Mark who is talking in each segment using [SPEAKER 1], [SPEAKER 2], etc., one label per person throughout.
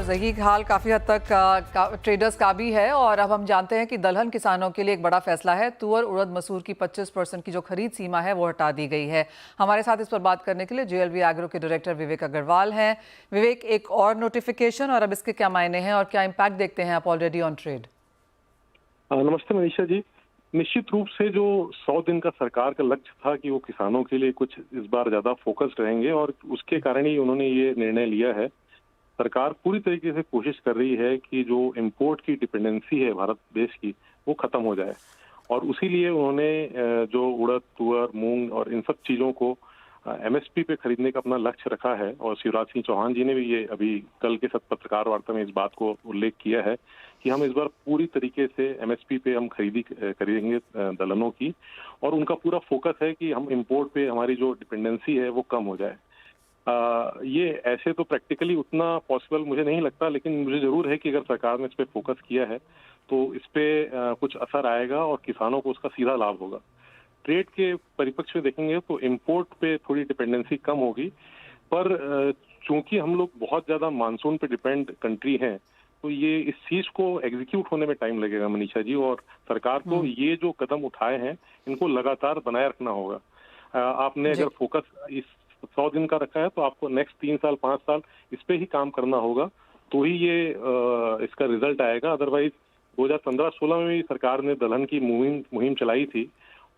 [SPEAKER 1] यही हाल काफ़ी हद तक ट्रेडर्स का भी है और अब हम जानते हैं कि दलहन किसानों के लिए एक बड़ा फैसला है। तुअर उड़द मसूर की 25% की जो खरीद सीमा है वो हटा दी गई है। हमारे साथ इस पर बात करने के लिए जेएलवी एग्रो के डायरेक्टर विवेक अग्रवाल हैं। विवेक, एक और नोटिफिकेशन और अब इसके क्या मायने हैं और क्या इम्पैक्ट देखते हैं आप ऑलरेडी ऑन ट्रेड?
[SPEAKER 2] नमस्ते मनीषा जी। निश्चित रूप से जो 100 दिन का सरकार का लक्ष्य था कि वो किसानों के लिए कुछ इस बार ज्यादा फोकस्ड रहेंगे और उसके कारण ही उन्होंने ये निर्णय लिया है। सरकार पूरी तरीके से कोशिश कर रही है कि जो इम्पोर्ट की डिपेंडेंसी है भारत देश की वो खत्म हो जाए और उसी लिए उन्होंने जो उड़द, तुअर, मूंग और इन सब चीजों को एमएसपी पे खरीदने का अपना लक्ष्य रखा है। और शिवराज सिंह चौहान जी ने भी ये अभी कल के पत्रकार वार्ता में इस बात को उल्लेख किया है कि हम इस बार पूरी तरीके से एमएसपी पे हम खरीदेंगे दलहनों की और उनका पूरा फोकस है कि हम इम्पोर्ट पे हमारी जो डिपेंडेंसी है वो कम हो जाए। ये ऐसे तो प्रैक्टिकली उतना पॉसिबल मुझे नहीं लगता, लेकिन मुझे जरूर है कि अगर सरकार ने इस पे फोकस किया है तो इस पे कुछ असर आएगा और किसानों को उसका सीधा लाभ होगा। ट्रेड के परिप्रेक्ष्य में देखेंगे तो इम्पोर्ट पे थोड़ी डिपेंडेंसी कम होगी, पर चूंकि हम लोग बहुत ज्यादा मानसून पे डिपेंड कंट्री हैं तो ये इस चीज को एग्जीक्यूट होने में टाइम लगेगा मनीषा जी, और सरकार को ये जो कदम उठाए हैं इनको लगातार बनाए रखना होगा। आपने अगर फोकस इस 100 दिन का रखा है तो आपको नेक्स्ट 3 साल 5 साल इस पे ही काम करना होगा, तो ही ये इसका रिजल्ट आएगा। अदरवाइज 2015-16 में भी सरकार ने दलहन की मुहिम चलाई थी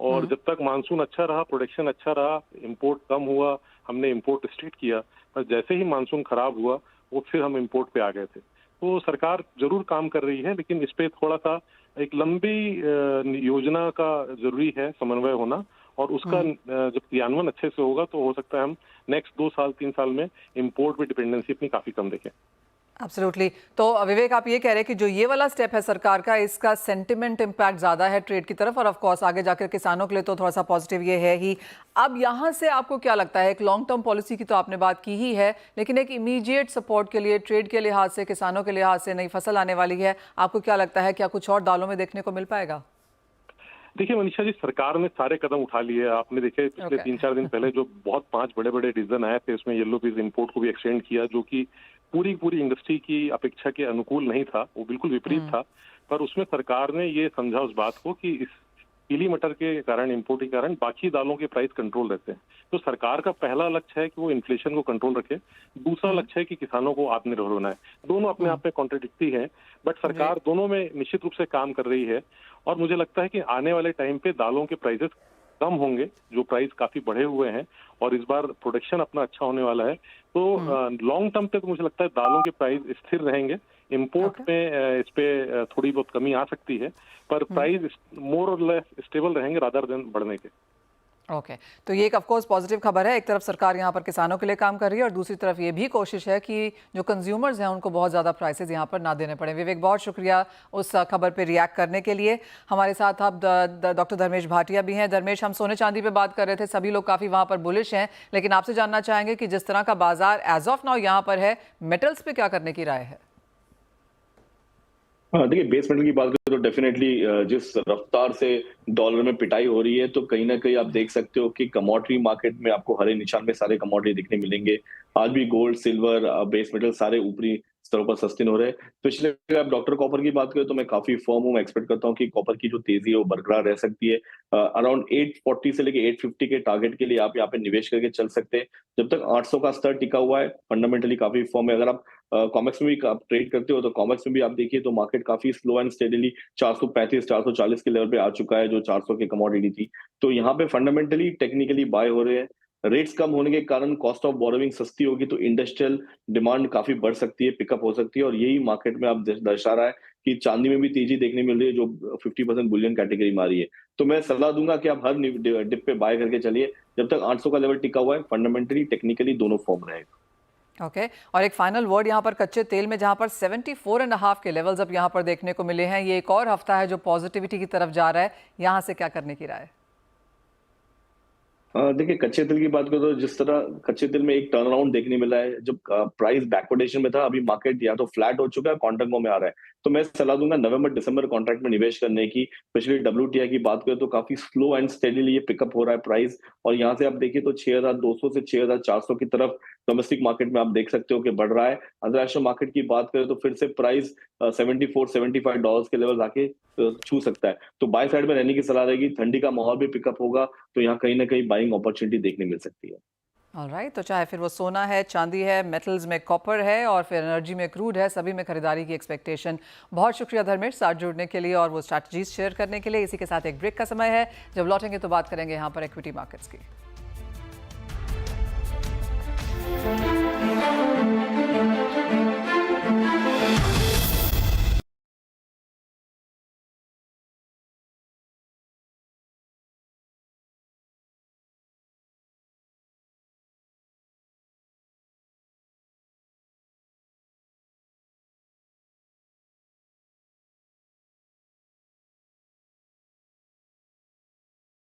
[SPEAKER 2] और जब तक मानसून अच्छा रहा, प्रोडक्शन अच्छा रहा, इम्पोर्ट कम हुआ, हमने इम्पोर्ट रिस्ट्रिक्ट किया, पर जैसे ही मानसून खराब हुआ वो फिर हम इम्पोर्ट पे आ गए थे। तो सरकार जरूर काम कर रही है, लेकिन इस पे थोड़ा सा एक लंबी योजना का जरूरी है समन्वय होना, और उसका जब क्रियान्वयन अच्छे से होगा तो हो सकता है हम नेक्स्ट 2 साल 3 साल में इम्पोर्ट पे डिपेंडेंसी अपनी काफी कम देखें।
[SPEAKER 1] एब्सोल्युटली। तो विवेक, आप ये कह रहे हैं कि जो ये वाला स्टेप है सरकार का, इसका सेंटिमेंट इम्पैक्ट ज़्यादा है ट्रेड की तरफ और ऑफ कोर्स आगे जाकर किसानों के लिए तो थोड़ा सा पॉजिटिव ये है ही। अब यहाँ से आपको क्या लगता है, एक लॉन्ग टर्म पॉलिसी की तो आपने बात की ही है, लेकिन एक इमीडिएट सपोर्ट के लिए ट्रेड के लिहाज से, किसानों के लिहाज से नई फसल आने वाली है, आपको क्या लगता है क्या कुछ और दालों में देखने को मिल पाएगा?
[SPEAKER 2] देखिए मनीषा जी, सरकार ने सारे कदम उठा लिए। आपने देखे पिछले 3-4 दिन पहले जो बहुत 5 बड़े-बड़े डिसीजन आए थे, उसमें येलो पीस इंपोर्ट को भी एक्सटेंड किया, जो कि पूरी इंडस्ट्री की अपेक्षा के अनुकूल नहीं था, वो बिल्कुल विपरीत था। पर उसमें सरकार ने ये समझा उस बात को कि इस पीली मटर के कारण, इम्पोर्ट के कारण बाकी दालों के प्राइस कंट्रोल रहते हैं। तो सरकार का पहला लक्ष्य है कि वो इन्फ्लेशन को कंट्रोल रखे, दूसरा लक्ष्य है कि किसानों को आत्मनिर्भर बनाए। दोनों अपने आप में कॉन्ट्रडिक्टी है, बट सरकार दोनों में निश्चित रूप से काम कर रही है। और मुझे लगता है कि आने वाले टाइम पे दालों के प्राइसेस कम होंगे, जो प्राइस काफी बढ़े हुए हैं, और इस बार प्रोडक्शन अपना अच्छा होने वाला है। तो लॉन्ग टर्म पे तो मुझे लगता है दालों के प्राइस स्थिर रहेंगे। इम्पोर्ट में इस पे थोड़ी बहुत कमी आ सकती है, पर प्राइस मोर और लेस स्टेबल रहेंगे रादर देन बढ़ने के।
[SPEAKER 1] ओके, तो ये एक ऑफकोर्स पॉजिटिव खबर है। एक तरफ सरकार यहाँ पर किसानों के लिए काम कर रही है और दूसरी तरफ ये भी कोशिश है कि जो कंज्यूमर्स हैं उनको बहुत ज़्यादा प्राइसेस यहाँ पर ना देने पड़े। विवेक, बहुत शुक्रिया उस खबर पे रिएक्ट करने के लिए। हमारे साथ अब डॉक्टर धर्मेश भाटिया भी हैं। धर्मेश, हम सोने चांदी पे बात कर रहे थे, सभी लोग काफ़ी वहाँ पर बुलिश हैं, लेकिन आपसे जानना चाहेंगे कि जिस तरह का बाजार एज ऑफ नाउ यहाँ पर है, मेटल्स पे क्या करने की राय है?
[SPEAKER 3] हाँ, देखिए बेस मेटल की बात करें तो डेफिनेटली जिस रफ्तार से डॉलर में पिटाई हो रही है, तो कहीं ना कहीं आप देख सकते हो कि कमोडिटी मार्केट में आपको हरे निशान में सारे कमोडिटी दिखने मिलेंगे। आज भी गोल्ड, सिल्वर, बेस मेटल सारे ऊपरी स्तरों पर सस्टेन हो रहे हैं। तो इसलिए अगर आप डॉक्टर कॉपर की बात करें तो मैं काफी फर्म हूँ, मैं एक्सपेक्ट करता हूँ कि कॉपर की जो तेजी है वो बरकरार रह सकती है। अराउंड 840 से लेके 850 के टारगेट के लिए आप यहाँ पे निवेश करके चल सकते हैं। जब तक 800 का स्तर टिका हुआ है, फंडामेंटली काफी फर्म है। अगर आप कॉमेक्स में भी आप ट्रेड करते हो तो कॉमेक्स में भी आप देखिए तो मार्केट काफी स्लो एंड स्टेडीली 435 440 के लेवल पे आ चुका है, जो 400 की कमोडिटी थी। तो यहाँ पे फंडामेंटली टेक्निकली बाय हो रहे हैं। रेट्स कम होने के कारण कॉस्ट ऑफ बोरोविंग सस्ती होगी तो इंडस्ट्रियल डिमांड काफी बढ़ सकती है, पिकअप हो सकती है, और यही मार्केट में आप दर्शा रहा है कि चांदी में भी तेजी देखने मिल रही है, जो 50% बुलियन कैटेगरी में आ रही है। तो मैं सलाह दूंगा कि आप हर डिप पे बाय करके चलिए जब तक 800 का लेवल टिका हुआ है। फंडामेंटली टेक्निकली दोनों फॉर्म रहेगा।
[SPEAKER 1] ओके, और एक फाइनल वर्ड यहाँ पर कच्चे तेल में, जहाँ पर 74.5 के लेवल्स अब यहाँ पर देखने को मिले हैं। ये एक और हफ्ता है जो पॉजिटिविटी की तरफ जा रहा है, यहाँ से क्या करने की राय है?
[SPEAKER 3] देखिए कच्चे तेल की बात करें तो जिस तरह कच्चे तेल में एक टर्न अराउंड देखने मिला है, जब प्राइस बैकवर्डेशन में था, अभी मार्केट या तो फ्लैट हो चुका है, कॉन्ट्रैक्ट में आ रहा है। तो मैं सलाह दूंगा नवंबर दिसंबर कॉन्ट्रैक्ट में निवेश करने की। स्पेशली डब्ल्यूटीआई की बात करें तो काफी स्लो एंड स्टेडीली ये पिकअप हो रहा है प्राइस, और यहाँ से आप देखिए तो 6200 से 6400 की तरफ डोमेस्टिक मार्केट में आप देख सकते हो कि बढ़ रहा है। अंतर्राष्ट्रीय मार्केट की बात करें तो फिर से प्राइस $74-75 के लेवल आके छू सकता है। तो बाय साइड में रहने की सलाह रहेगी। ठंडी का माहौल भी पिकअप होगा, तो यहाँ कहीं ना कहीं बाइंग अपॉर्चुनिटी देखने मिल सकती है।
[SPEAKER 1] ऑलराइट, तो चाहे फिर वो सोना है, चांदी है, मेटल्स में कॉपर है और फिर एनर्जी में क्रूड है, सभी में खरीदारी की एक्सपेक्टेशन। बहुत शुक्रिया धर्मेश साथ जुड़ने के लिए और वो स्ट्रैटेजीज शेयर करने के लिए। इसी के साथ एक ब्रेक का समय है। जब लौटेंगे तो बात करेंगे यहाँ पर इक्विटी मार्केट्स की।